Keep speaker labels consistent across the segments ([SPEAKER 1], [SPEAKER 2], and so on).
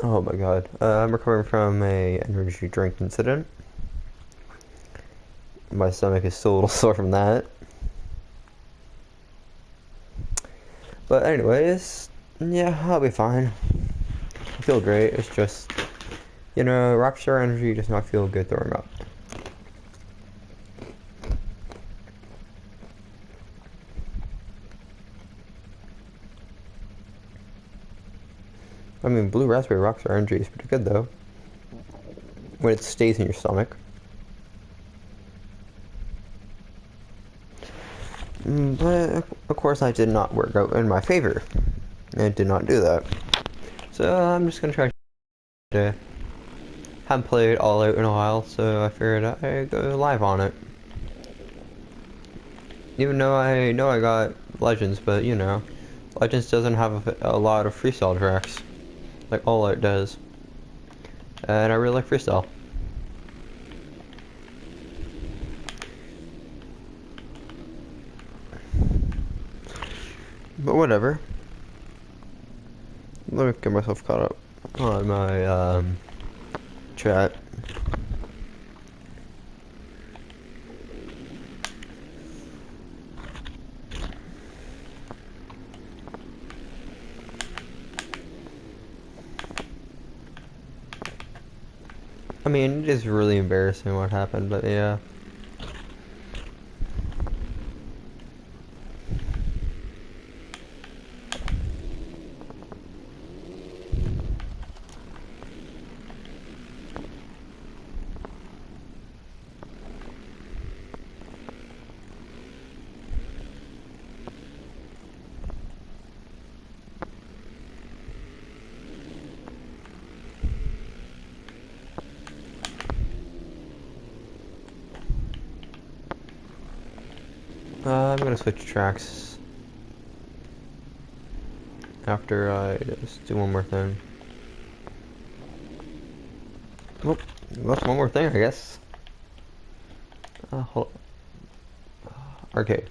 [SPEAKER 1] Oh my god. I'm recovering from a energy drink incident. My stomach is still a little sore from that. But anyways, yeah, I'll be fine. I feel great. It's just, Rockstar Energy does not feel good throwing up. I mean, Blue Raspberry Rockstar Energy is pretty good though. When it stays in your stomach. But of course, I did not work out in my favor. I did not do that. So I'm just gonna try to. Haven't played All Out in a while, so I figured I'd go live on it. Even though I know I got Legends, but Legends doesn't have a lot of freestyle tracks like All Out does. And I really like freestyle. But whatever. Let me get myself caught up on my chat. I mean, it is really embarrassing what happened, but yeah. I'm gonna switch tracks after I just do one more thing. Oh, that's one more thing, I guess. Hold Arcade.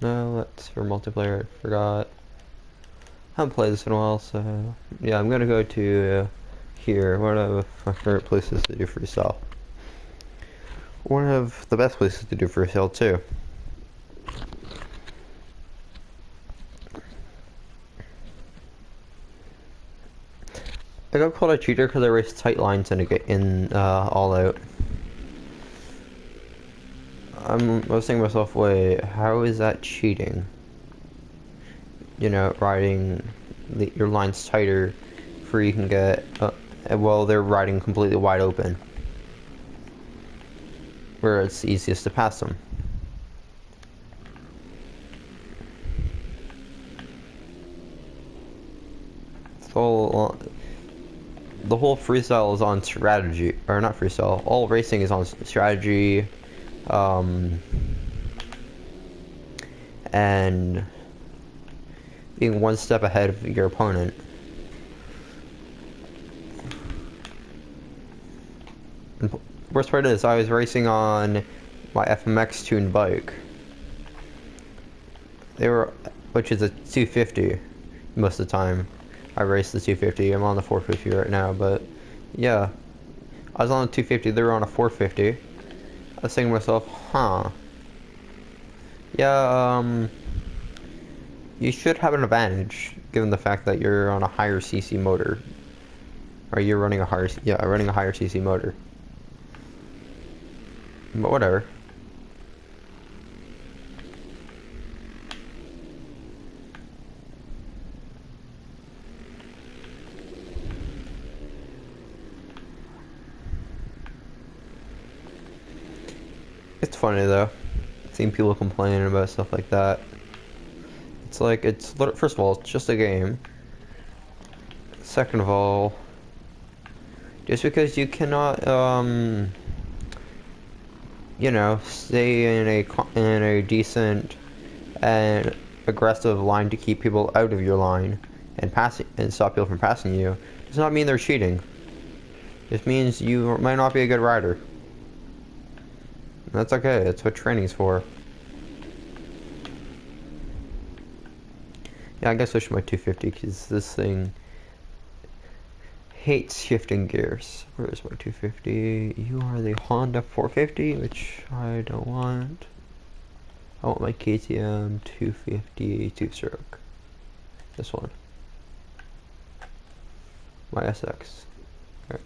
[SPEAKER 1] No, that's for multiplayer. I forgot. I haven't played this in a while, so yeah, I'm gonna go to here. One of my favorite places to do freestyle. One of the best places to do freestyle too. I got called a cheater because I raced tight lines in All Out. I was thinking to myself, wait, how is that cheating? Riding your lines tighter for you can get, well, they're riding completely wide open. Where it's easiest to pass them. So, the whole freestyle is on strategy, or not freestyle, all racing is on strategy, and being one step ahead of your opponent. And worst part is, I was racing on my FMX tuned bike. Which is a 250 most of the time. I race the 250. I'm on the 450 right now, but yeah, I was on the 250. They were on a 450. I was thinking to myself, huh? Yeah, you should have an advantage given the fact that you're on a higher CC motor, or you're running a higher CC motor. But whatever. It's funny though, seeing people complaining about stuff like that. It's like, first of all, it's just a game. Second of all, just because you cannot, stay in a decent and aggressive line to keep people out of your line and stop people from passing you, does not mean they're cheating. It means you might not be a good rider. That's okay. That's what training's for. Yeah, I guess I switch my 250 because this thing hates shifting gears. Where's my 250? You are the Honda 450, which I don't want. I want my KTM 250 two-stroke. This one. My SX. Right.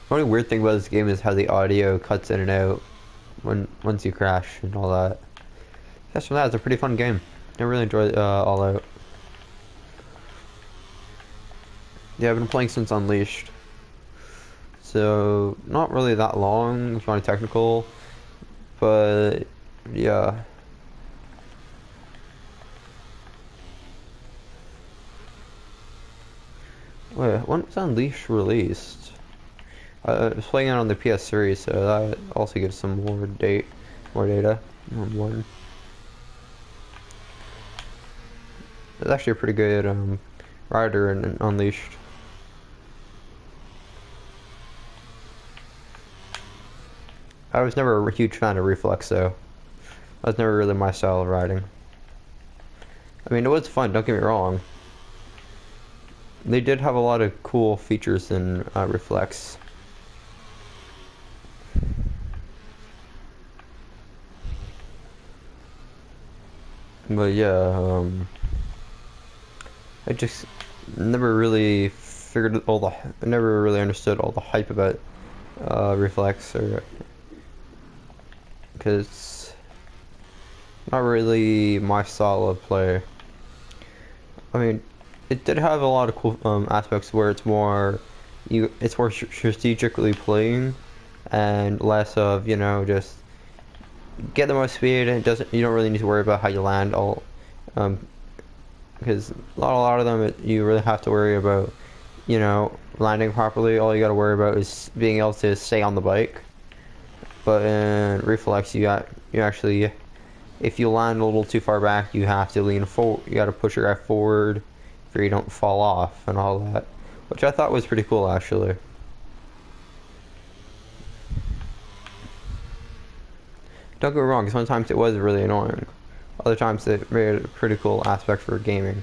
[SPEAKER 1] The only weird thing about this game is how the audio cuts in and out once you crash and all that. Aside from that, it's a pretty fun game. I really enjoyed All Out. Yeah, I've been playing since Unleashed. So, not really that long, if you want technical, but yeah. Wait, when was Unleashed released? I was playing it on the PS3, so that also gives some more data on one. It's actually a pretty good rider in Unleashed. I was never a huge fan of Reflex though. That was never really my style of riding. I mean, it was fun, don't get me wrong. They did have a lot of cool features in Reflex. But yeah, I just never really figured I never really understood all the hype about Reflex, or because not really my style of play. I mean, it did have a lot of cool aspects where it's more strategically playing and less of, you know, just get the most speed, and you don't really need to worry about how you land all, because a lot of them you really have to worry about, you know, landing properly. All you got to worry about is being able to stay on the bike. But in Reflex, you actually, if you land a little too far back, you have to lean forward. You got to push your guy forward, so you don't fall off and all that, which I thought was pretty cool actually. Don't get me wrong, sometimes it was really annoying. Other times it made a pretty cool aspect for gaming.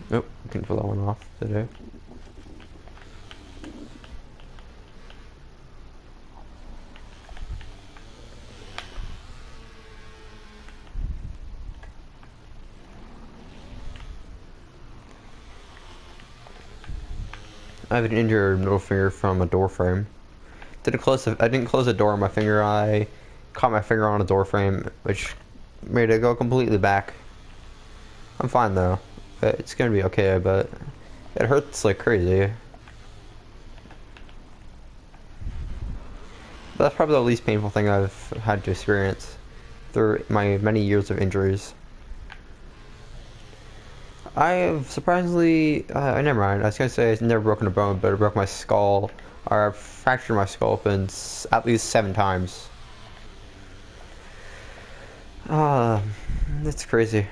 [SPEAKER 1] Nope, I can pull that one off today. I have an injured middle finger from a door frame. I didn't close the door on my finger. I caught my finger on a door frame, which made it go completely back. I'm fine though. It's gonna be okay, but it hurts like crazy. But that's probably the least painful thing I've had to experience through my many years of injuries. I have surprisingly, never mind. I was gonna say I've never broken a bone, but I broke my skull, or I fractured my skull open at least 7 times. That's crazy.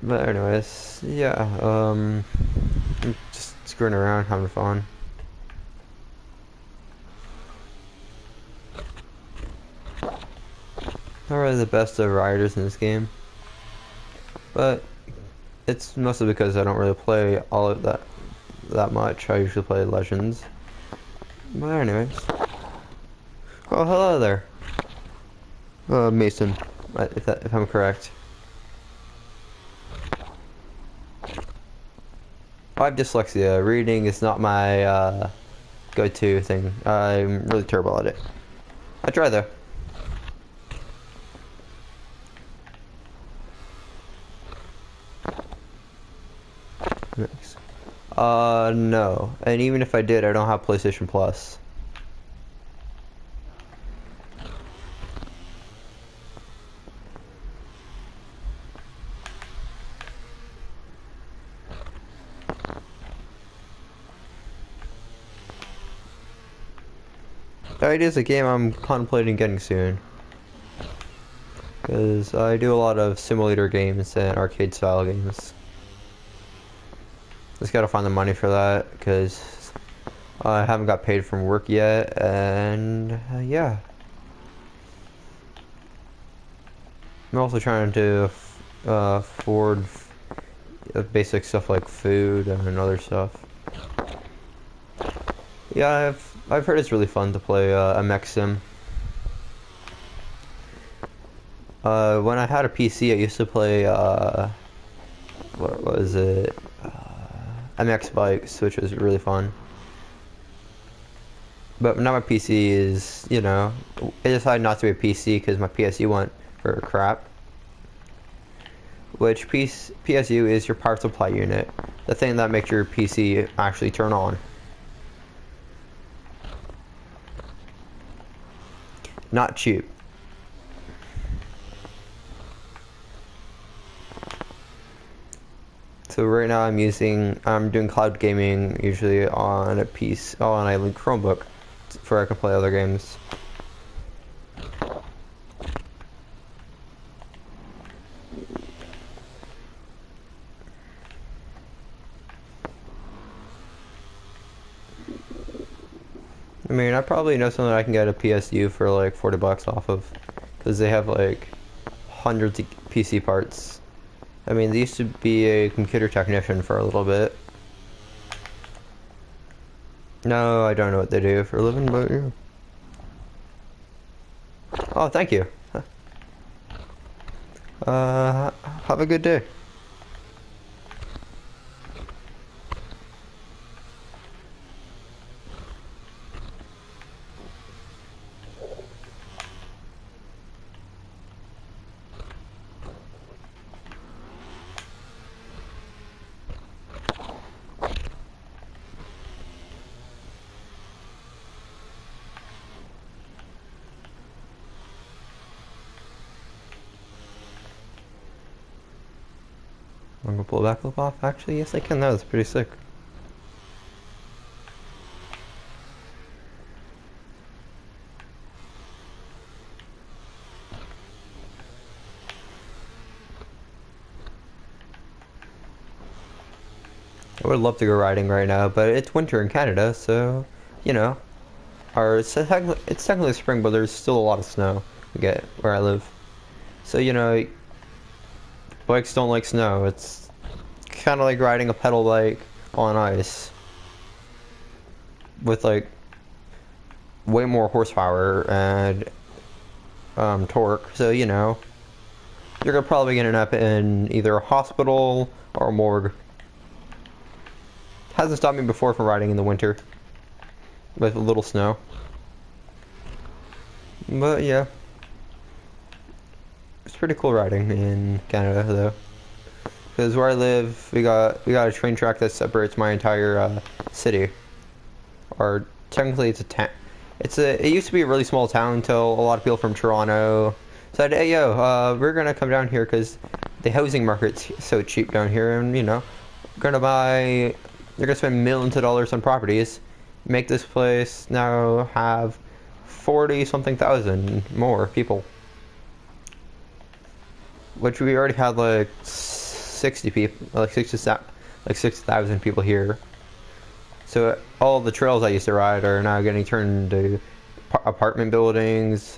[SPEAKER 1] But anyways, yeah, I'm just screwing around, having fun. Not really the best of riders in this game, but it's mostly because I don't really play all of that much. I usually play Legends. But anyways, oh hello there, Mason, if I'm correct. I have dyslexia. Reading is not my go-to thing. I'm really terrible at it. I try though. Nice. No. And even if I did, I don't have PlayStation Plus. It is a game I'm contemplating getting soon. Because I do a lot of simulator games and arcade style games. Just gotta find the money for that, because I haven't got paid from work yet, and yeah. I'm also trying to afford basic stuff like food and other stuff. Yeah, I've heard it's really fun to play a mech sim. When I had a PC, I used to play what was it? MX Bikes, which was really fun. But now my PC is, you know, I decided not to be a PC because my PSU went for crap. Which PSU is your power supply unit, the thing that makes your PC actually turn on. Not cheap. So right now I'm doing cloud gaming usually on a Chromebook, where I can play other games. I mean, I probably know something I can get a PSU for like 40 bucks off of, because they have like hundreds of PC parts. I mean, they used to be a computer technician for a little bit. No, I don't know what they do for a living, but yeah. Oh, thank you. Have a good day. I'm gonna pull back flip off. Actually, yes, I can. That was pretty sick. I would love to go riding right now, but it's winter in Canada, so you know, it's technically spring, but there's still a lot of snow to get where I live. So you know, bikes don't like snow. It's kind of like riding a pedal bike on ice with like way more horsepower and torque. So you know, you're probably gonna end up in either a hospital or a morgue. Hasn't stopped me before from riding in the winter with a little snow. But yeah, it's pretty cool riding in Canada though. Because where I live, we got a train track that separates my entire city. Or technically, it's a town. It used to be a really small town until a lot of people from Toronto said, "Hey yo, we're gonna come down here because the housing market's so cheap down here, and you know, they're gonna spend millions of dollars on properties, make this place now have 40 something thousand more people." Which we already had like 60 people, like 6,000 people here. So all the trails I used to ride are now getting turned into apartment buildings,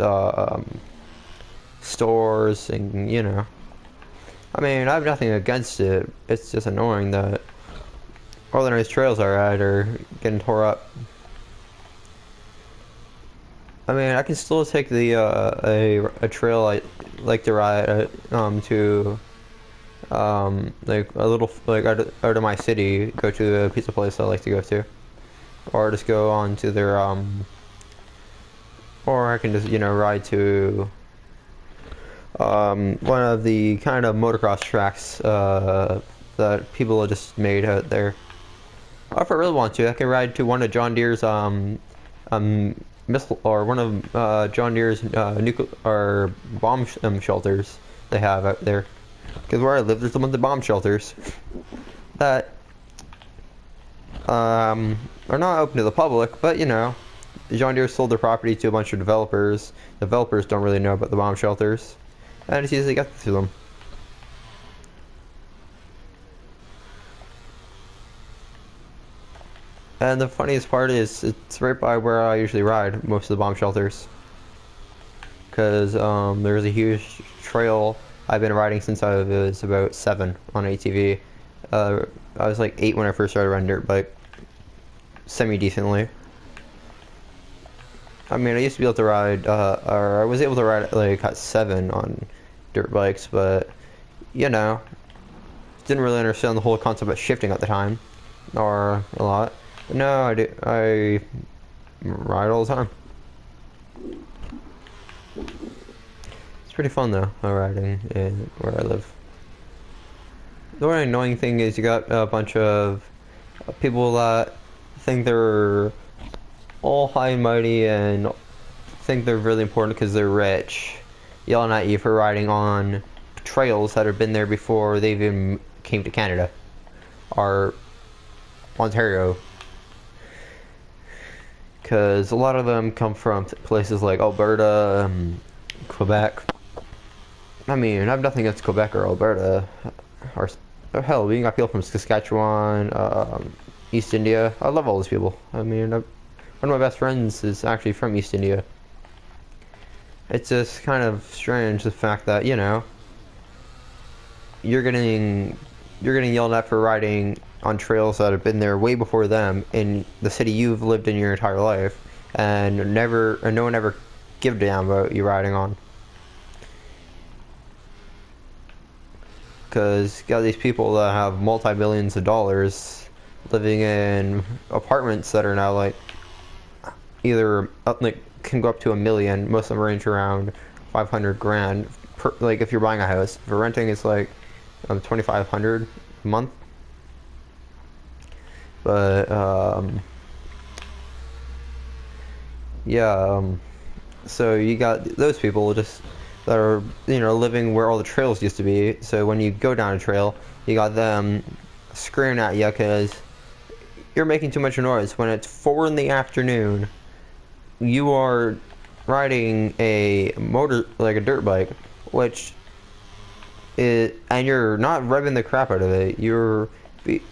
[SPEAKER 1] stores, and you know. I mean, I have nothing against it. It's just annoying that all the nice trails I ride are getting tore up. I mean, I can still take the a trail I like to ride to like a little like out of my city, go to a pizza place I like to go to, or just go on to their or I can just, you know, ride to one of the kind of motocross tracks that people have just made out there. Or if I really want to, I can ride to one of John Deere's missile, or one of John Deere's nuclear or bomb shelters they have out there. Because where I live, there's a bunch of bomb shelters that are not open to the public, but you know, John Deere sold their property to a bunch of developers. Developers don't really know about the bomb shelters, and it's easy to get to them. And the funniest part is it's right by where I usually ride most of the bomb shelters. Because there's a huge trail I've been riding since I was about 7 on ATV. I was like 8 when I first started riding dirt bike, semi-decently. I mean, I used to be able to ride, or I was able to ride like at 7 on dirt bikes, but, you know, didn't really understand the whole concept of shifting at the time, or a lot. But no, I ride all the time. It's pretty fun though, riding where I live. The only annoying thing is you got a bunch of people that think they're all high and mighty and think they're really important because they're rich, yelling at you for riding on trails that have been there before they even came to Canada or Ontario. Because a lot of them come from places like Alberta, Quebec. I mean, I have nothing against Quebec or Alberta, or hell, we got people from Saskatchewan, East India. I love all those people. I mean, one of my best friends is actually from East India. It's just kind of strange the fact that, you know, you're getting yelled at for riding on trails that have been there way before them in the city you've lived in your entire life, and no one ever give a damn about you riding on. Because you got these people that have multi-millions of dollars living in apartments that are now like either like can go up to $1 million. Most of them range around 500 grand per, like if you're buying a house. For renting, it's like 2,500 a month. But yeah, so you got those people just that are, you know, living where all the trails used to be. So when you go down a trail, you got them screaming at you because you're making too much noise. When it's 4 in the afternoon, you are riding a like a dirt bike, and you're not revving the crap out of it. You're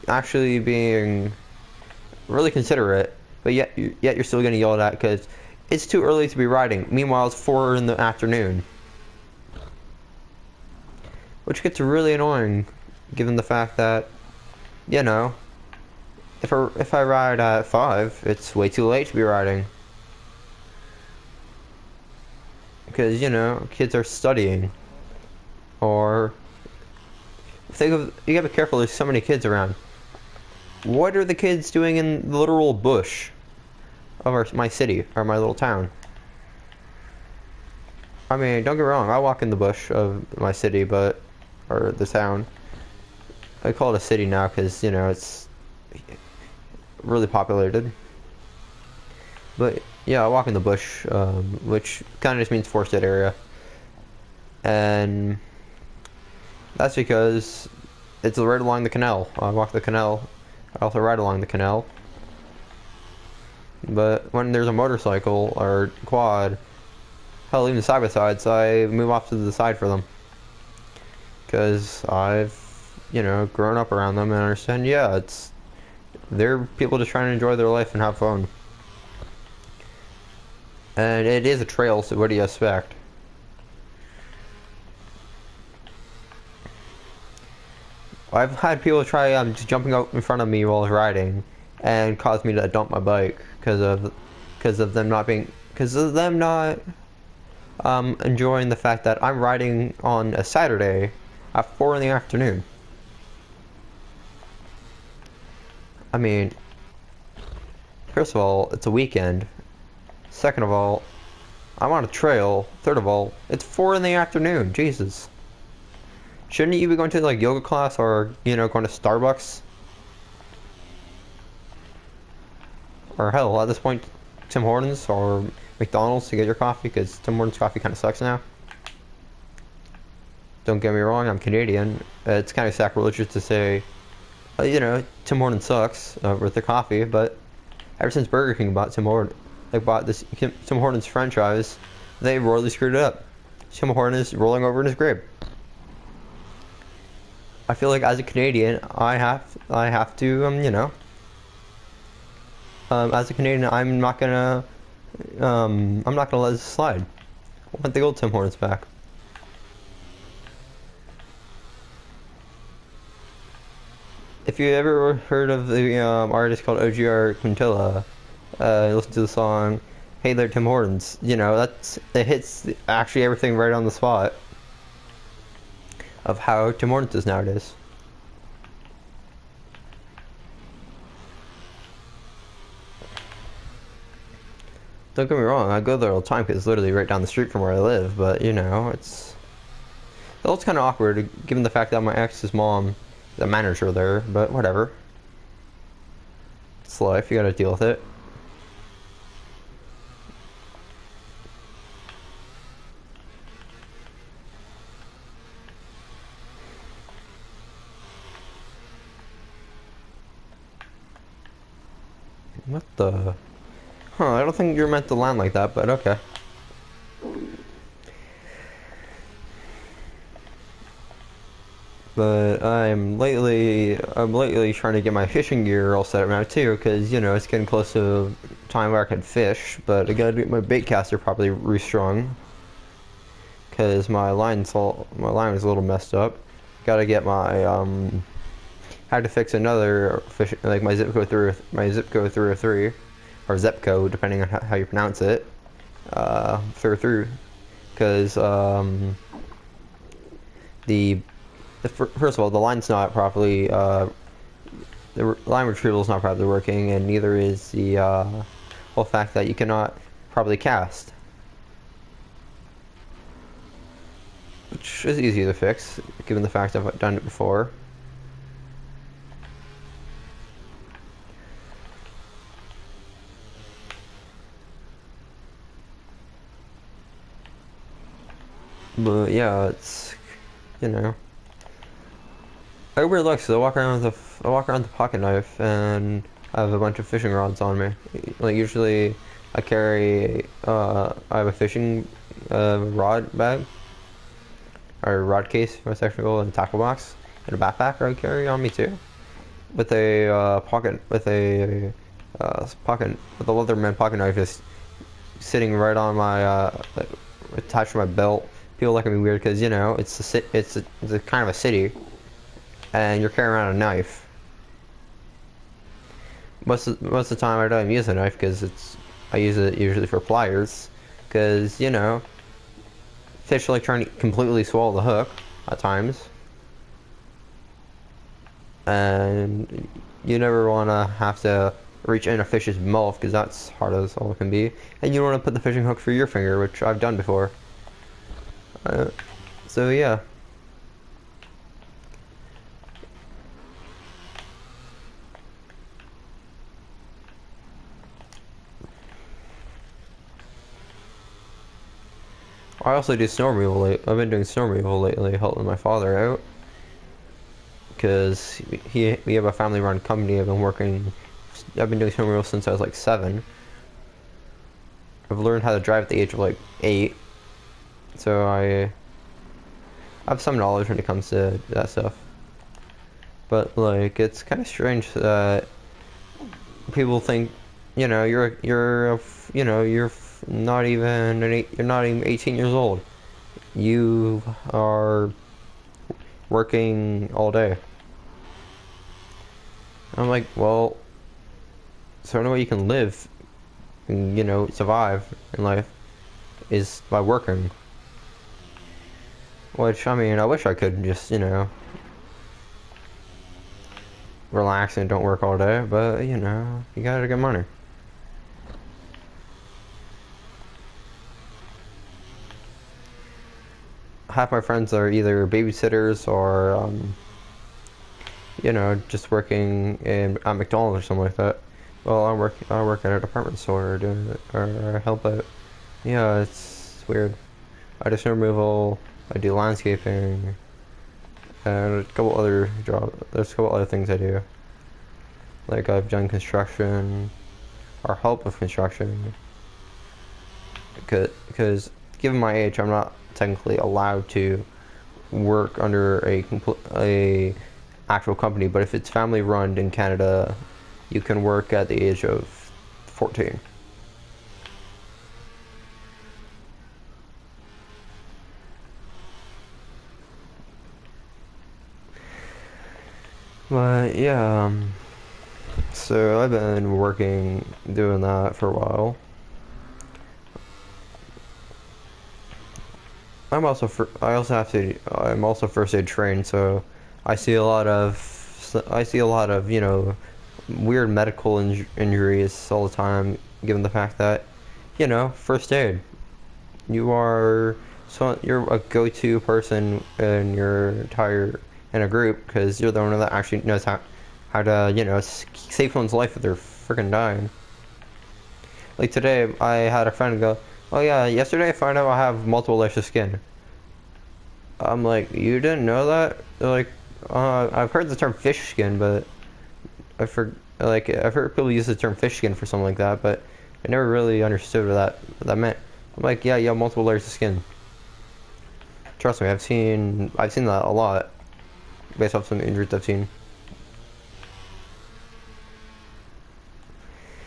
[SPEAKER 1] actually being really considerate, but yet you're still getting yelled at because it's too early to be riding. Meanwhile, it's 4 in the afternoon, which gets really annoying, given the fact that, you know, if I ride at 5, it's way too late to be riding. Because, you know, kids are studying. Or, you gotta be careful, there's so many kids around. What are the kids doing in the literal bush of my city, or my little town? I mean, don't get me wrong, I walk in the bush of my city, or the town. I call it a city now because, you know, it's really populated. But yeah, I walk in the bush, which kind of just means forested area. And that's because it's right along the canal. I walk the canal. I also ride along the canal. But when there's a motorcycle or quad, hell, even side-by-sides, I move off to the side for them. Because I've, you know, grown up around them and understand, yeah, they're people just trying to enjoy their life and have fun. And it is a trail, so what do you expect? I've had people try just jumping out in front of me while I was riding and cause me to dump my bike because of them not enjoying the fact that I'm riding on a Saturday at 4 in the afternoon. I mean, first of all, it's a weekend. Second of all, I'm on a trail. Third of all, it's 4 in the afternoon. Jesus. Shouldn't you be going to like yoga class or, you know, going to Starbucks? Or hell, at this point, Tim Hortons or McDonald's to get your coffee, because Tim Hortons coffee kind of sucks now. Don't get me wrong, I'm Canadian. It's kind of sacrilegious to say, you know, Tim Hortons sucks with the coffee, but ever since Burger King bought Tim Hortons, like bought this Tim Hortons franchise, they royally screwed it up. Tim Hortons is rolling over in his grave. I feel like as a Canadian, I have to as a Canadian, I'm not gonna let this slide. I want the old Tim Hortons back. If you ever heard of the artist called OGR Quintilla, listen to the song "Hey There, Tim Hortons." You know it hits actually everything right on the spot of how Tim Hortons is nowadays. Don't get me wrong, I go there all the time because it's literally right down the street from where I live. But you know, it's kind of awkward given the fact that my ex's mom is a manager there. But whatever, it's life. You gotta deal with it. What the? Huh, I don't think you're meant to land like that, but okay. But I'm lately trying to get my fishing gear all set up now too, because you know it's getting close to time where I can fish. But I gotta get my bait caster properly restrung, because my line is a little messed up. Gotta get my had to fix another fish, like my Zipco 303 or Zepco, depending on how you pronounce it, through, because first of all, the line's not properly, the line retrieval is not properly working, and neither is the whole fact that you cannot properly cast, which is easy to fix, given the fact I've done it before. But yeah, it's, you know, I really like, so I walk around with the pocket knife, and I have a bunch of fishing rods on me. Like usually, I have a fishing rod bag or rod case, what's actually called, and a tackle box, and a backpack I carry on me too, with a with a Leatherman pocket knife just sitting right on my attached to my belt. People look at me weird because, you know, it's a kind of a city, and you're carrying around a knife. Most of the time I don't use a knife because I use it usually for pliers, because, you know, fish like trying to completely swallow the hook at times, and you never want to have to reach in a fish's mouth because that's hard as all it can be, and you don't want to put the fishing hook through your finger, which I've done before. So yeah. I also do snow removal. I've been doing snow removal lately, helping my father out, because we have a family-run company. I've been doing snow removal since I was like 7. I've learned how to drive at the age of like 8, so I have some knowledge when it comes to that stuff. But like, it's kind of strange that people think, you know, you're not even you're not even 18 years old. You are working all day. I'm like, well, so the only way you can live and, you know, survive in life is by working. Which, I mean, I wish I could just, you know, relax and don't work all day, but, you know, you gotta get money. Half my friends are either babysitters or, you know, just working at McDonald's or something like that. Well, I work at a department store or help out. Yeah, it's weird. I do snow removal, I do landscaping, and a couple other jobs. There's a couple other things I do. Like I've done construction, or help with construction. because given my age, I'm not technically allowed to work under a actual company. But if it's family run in Canada, you can work at the age of 14. But yeah, so I've been working doing that for a while. I'm also first aid trained, so I see a lot of, weird medical injuries all the time, given the fact that, first aid. You're a go-to person in your entire in a group because you're the one that actually knows how to, save someone's life if they're freaking dying. Like today, I had a friend go, "Oh yeah, yesterday I found out I have multiple layers of skin." I'm like, "You didn't know that?" They're like, "I've heard the term fish skin, but I've heard people use the term fish skin for something like that, but I never really understood what that meant." I'm like, "Yeah, you have multiple layers of skin." Trust me, I've seen that a lot based off some injuries I've seen.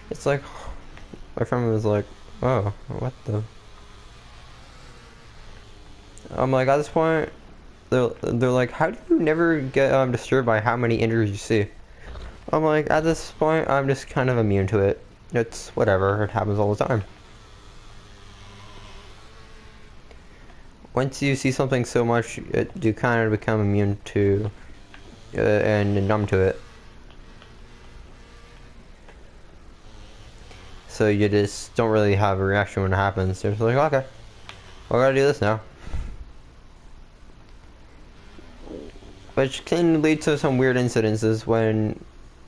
[SPEAKER 1] It's like my friend was like, "Oh, what the?" I'm like, at this point, they're like, "How do you never get disturbed by how many injuries you see?" I'm like, at this point, I'm just kind of immune to it. It's whatever. It happens all the time. Once you see something so much, you kind of become immune to and numb to it. So you just don't really have a reaction when it happens. You're just like, okay, well, I gotta do this now. Which can lead to some weird incidences when,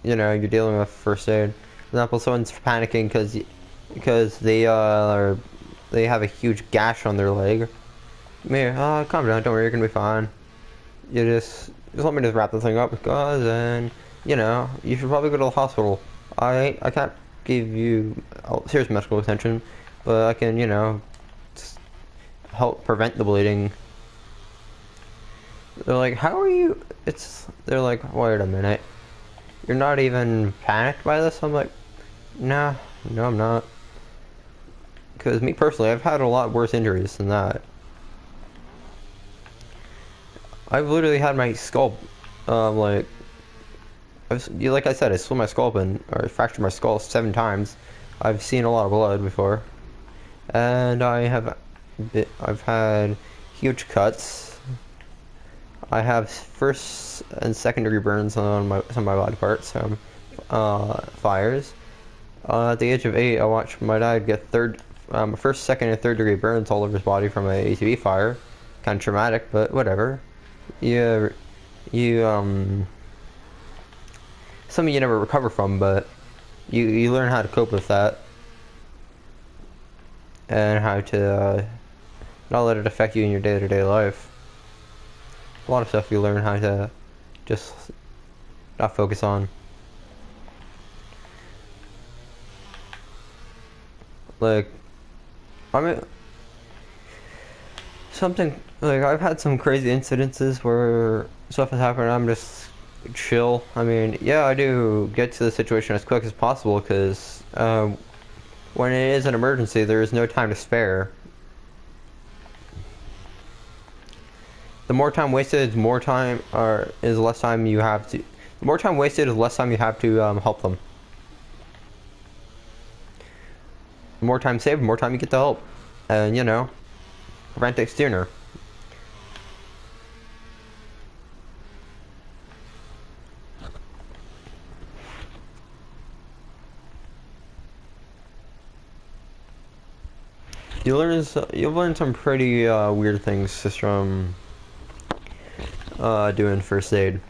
[SPEAKER 1] you're dealing with first aid. For example, someone's panicking because they have a huge gash on their leg. Calm down, don't worry, you're gonna be fine. Just let me just wrap the thing up because then, you should probably go to the hospital. I can't give you serious medical attention, but I can, just help prevent the bleeding. They're like, how are you? They're like, wait a minute. You're not even panicked by this? I'm like, nah, no, I'm not. Because me personally, I've had a lot worse injuries than that. I've literally had my skull, like I said, I split my skull open, or fractured my skull 7 times. I've seen a lot of blood before. And I've had huge cuts. I have first and second degree burns on some of my body parts from fires. At the age of 8, I watched my dad get first, second, and third degree burns all over his body from an ATV fire. Kind of traumatic, but whatever. You, something you never recover from, but you learn how to cope with that and how to not let it affect you in your day-to-day life. A lot of stuff you learn how to just not focus on. Like, I mean, something like I've had some crazy incidences where stuff has happened and I'm just chill. I mean, yeah, I do get to the situation as quick as possible because when it is an emergency, there is no time to spare. The more time wasted, is less time you have to. The more time wasted is less time you have to help them. The more time saved, the more time you get to help, and prevent it sooner. You'll learn some pretty weird things just from doing first aid.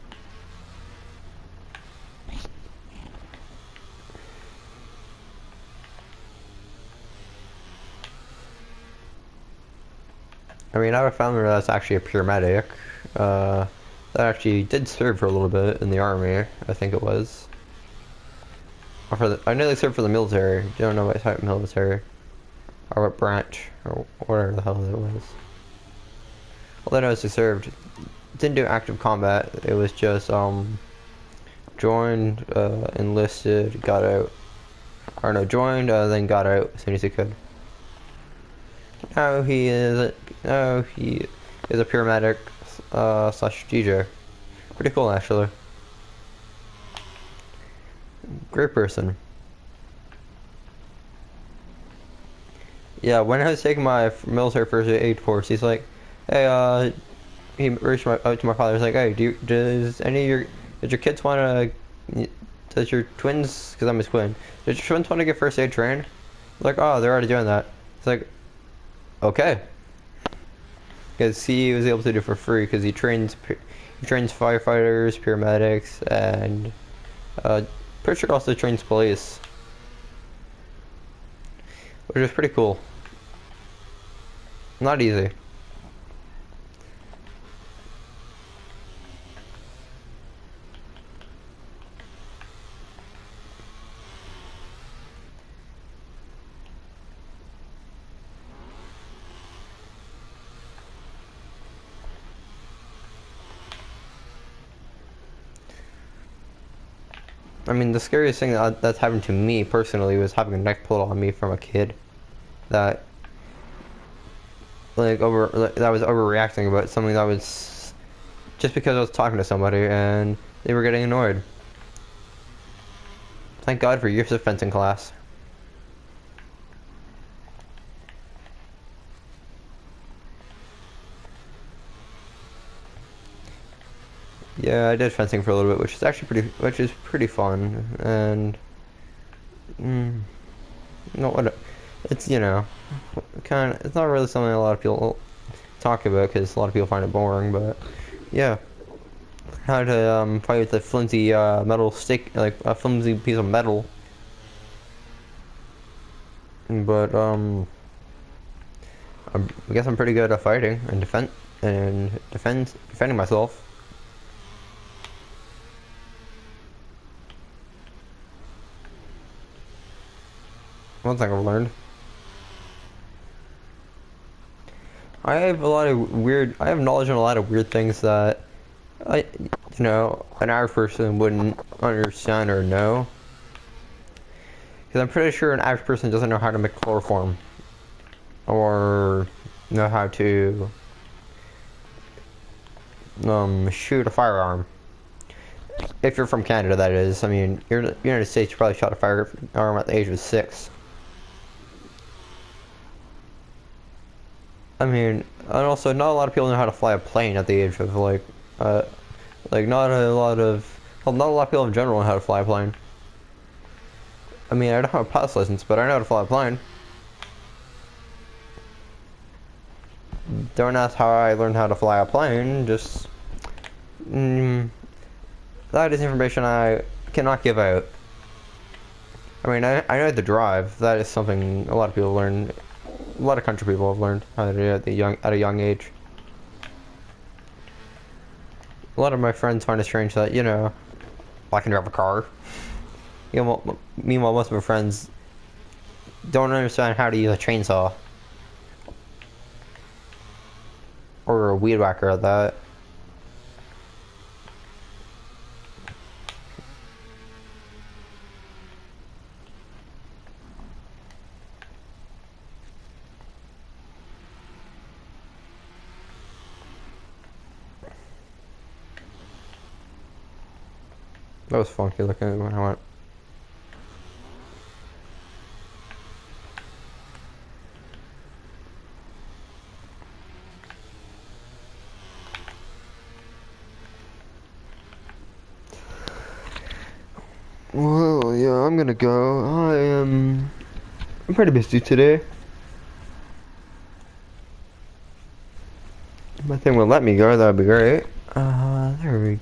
[SPEAKER 1] I mean, I have a family that's actually a paramedic. That actually did serve for a little bit in the army, I think it was. I know they served for the military. Don't know what type of military. or branch, or whatever the hell it was. All I know is he served. Didn't do active combat. It was just joined, enlisted, got out. Or no, joined, then got out as soon as he could. Now he is a paramedic slash DJ. Pretty cool, actually. Great person. Yeah, when I was taking my military first aid course, he's like, "Hey, he reached out to my father. He's like, "Hey, did your kids want to, does your twins, because I'm his twin, did your twins want to get first aid trained?" Like, "Oh, they're already doing that." It's like, okay, because he was able to do it for free because he trains firefighters, paramedics, and pretty sure also trains police, which is pretty cool. Not easy. I mean, the scariest thing that's happened to me personally was having a knife pulled on me from a kid that that was overreacting about something that was just because I was talking to somebody and they were getting annoyed. Thank God for years of fencing class. Yeah, I did fencing for a little bit, which is pretty fun, and no, what it's it's not really something a lot of people talk about because a lot of people find it boring, but yeah, how to fight with a flimsy metal stick, like a flimsy piece of metal, but I guess I'm pretty good at fighting and defending myself. One thing I've learned. I have knowledge on a lot of weird things that an average person wouldn't understand or know. Because I'm pretty sure an average person doesn't know how to make chloroform. Or know how to shoot a firearm. If you're from Canada, that is. I mean, you're in the United States, you probably shot a firearm at the age of 6. I mean, and also not a lot of people know how to fly a plane at the age of not a lot of people in general know how to fly a plane. I mean, I don't have a pilot's license, but I know how to fly a plane. Don't ask how I learned how to fly a plane, just that is information I cannot give out. I mean, I know the drive. That is something a lot of people learn. A lot of country people have learned how to do it at a young age. A lot of my friends find it strange that I can drive a car. Meanwhile, most of my friends don't understand how to use a chainsaw or a weed whacker at that. That was funky looking when I went. Well, yeah, I'm gonna go. I'm pretty busy today. If my thing will let me go, that'd be great. There we go.